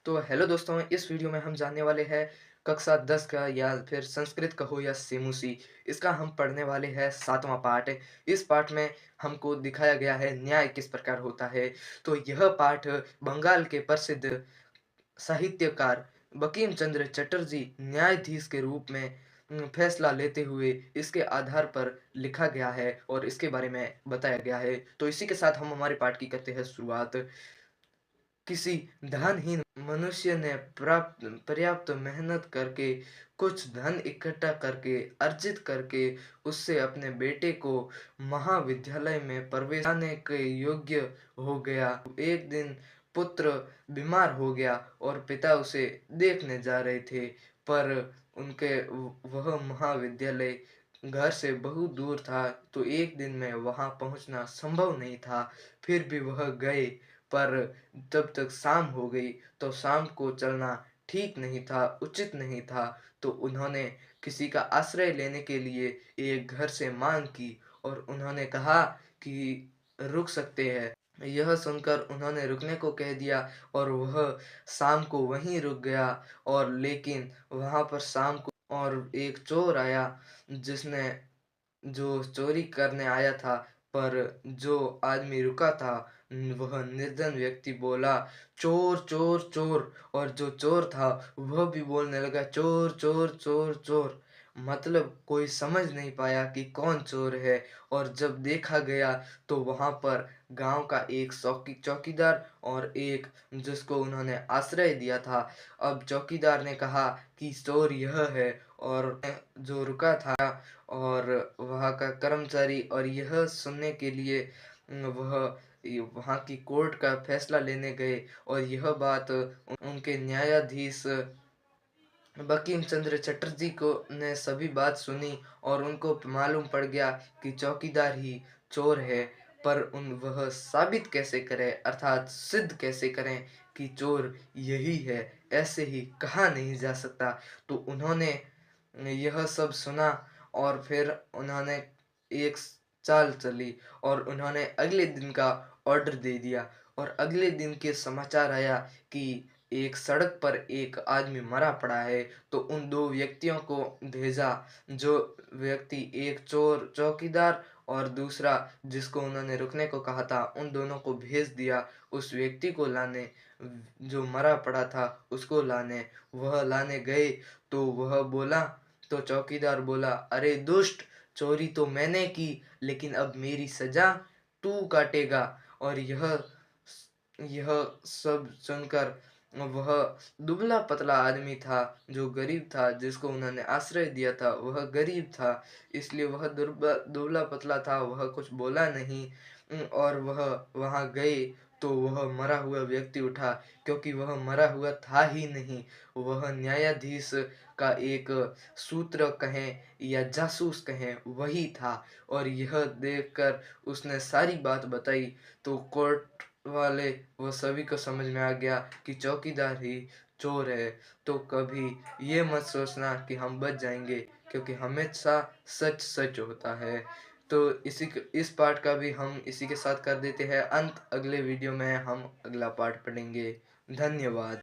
तो हेलो दोस्तों, इस वीडियो में हम जानने वाले हैं कक्षा 10 का या फिर संस्कृत कहो या सेमुसी। इसका हम पढ़ने वाले हैं 7वां पाठ। इस पाठ में हमको दिखाया गया है न्याय किस प्रकार होता है। तो यह पाठ बंगाल के प्रसिद्ध साहित्यकार बंकिम चंद्र चटर्जी न्यायाधीश के रूप में फैसला लेते हुए इसके आधार पर लिखा गया है और इसके बारे में बताया गया है। तो इसी के साथ हम हमारे पाठ की करते हैं शुरुआत। किसी धनहीन मनुष्य ने प्राप्त पर्याप्त मेहनत करके कुछ धन इकट्ठा करके अर्जित करके उससे अपने बेटे को महाविद्यालय में प्रवेश पाने के योग्य हो गया। एक दिन पुत्र बीमार हो गया और पिता उसे देखने जा रहे थे, पर उनके वह महाविद्यालय घर से बहुत दूर था, तो एक दिन में वहां पहुंचना संभव नहीं था। फिर भी वह गए, पर जब तक शाम हो गई तो शाम को चलना ठीक नहीं था, उचित नहीं था। तो उन्होंने किसी का आश्रय लेने के लिए एक घर से मांग की और उन्होंने कहा कि रुक सकते हैं। यह सुनकर उन्होंने रुकने को कह दिया और वह शाम को वहीं रुक गया। और लेकिन वहां पर शाम को और एक चोर आया, जिसने जो चोरी करने आया था, पर जो आदमी रुका था वह निर्धन व्यक्ति बोला, चोर चोर चोर। और जो चोर था वह भी बोलने लगा, चोर चोर चोर चोर। मतलब कोई समझ नहीं पाया कि कौन चोर है। और जब देखा गया तो वहां पर गांव का एक चौकीदार और एक जिसको उन्होंने आश्रय दिया था। अब चौकीदार ने कहा कि चोर यह है, और जो रुका था और वहाँ का कर्मचारी, और यह सुनने के लिए वह वहाँ की कोर्ट का फैसला लेने गए। और यह बात उनके न्यायाधीश बंकिम चंद्र चटर्जी को ने सभी बात सुनी और उनको मालूम पड़ गया कि चौकीदार ही चोर है। पर वह साबित कैसे करें, अर्थात सिद्ध कैसे करें कि चोर यही है, ऐसे ही कहा नहीं जा सकता। तो उन्होंने यह सब सुना और फिर उन्होंने एक चाल चली और उन्होंने अगले दिन का ऑर्डर दे दिया। और अगले दिन के समाचार आया कि एक सड़क पर एक आदमी मरा पड़ा है। तो उन दो व्यक्तियों को भेजा, जो व्यक्ति एक चोर चौकीदार और दूसरा जिसको उन्होंने रुकने को कहा था, उन दोनों को भेज दिया उस व्यक्ति को लाने, जो मरा पड़ा था उसको लाने। वह लाने गए तो वह बोला, तो चौकीदार बोला, अरे दुष्ट, चोरी तो मैंने की, लेकिन अब मेरी सजा तू काटेगा। और यह सब सुनकर वह दुबला पतला आदमी था, जो गरीब था, जिसको उन्होंने आश्रय दिया था वह गरीब था, इसलिए वह दुबला पतला था, वह कुछ बोला नहीं। और वह वहां गए तो वह मरा हुआ व्यक्ति उठा, क्योंकि वह मरा हुआ था ही नहीं, वह न्यायाधीश का एक सूत्र कहें या जासूस कहें वही था। और यह देखकर उसने सारी बात बताई, तो कोर्ट वाले वो सभी को समझ में आ गया कि चौकीदार ही चोर है। तो कभी ये मत सोचना कि हम बच जाएंगे, क्योंकि हमेशा सच सच होता है। तो इस पार्ट का भी हम इसी के साथ कर देते हैं अंत। अगले वीडियो में हम अगला पार्ट पढ़ेंगे। धन्यवाद।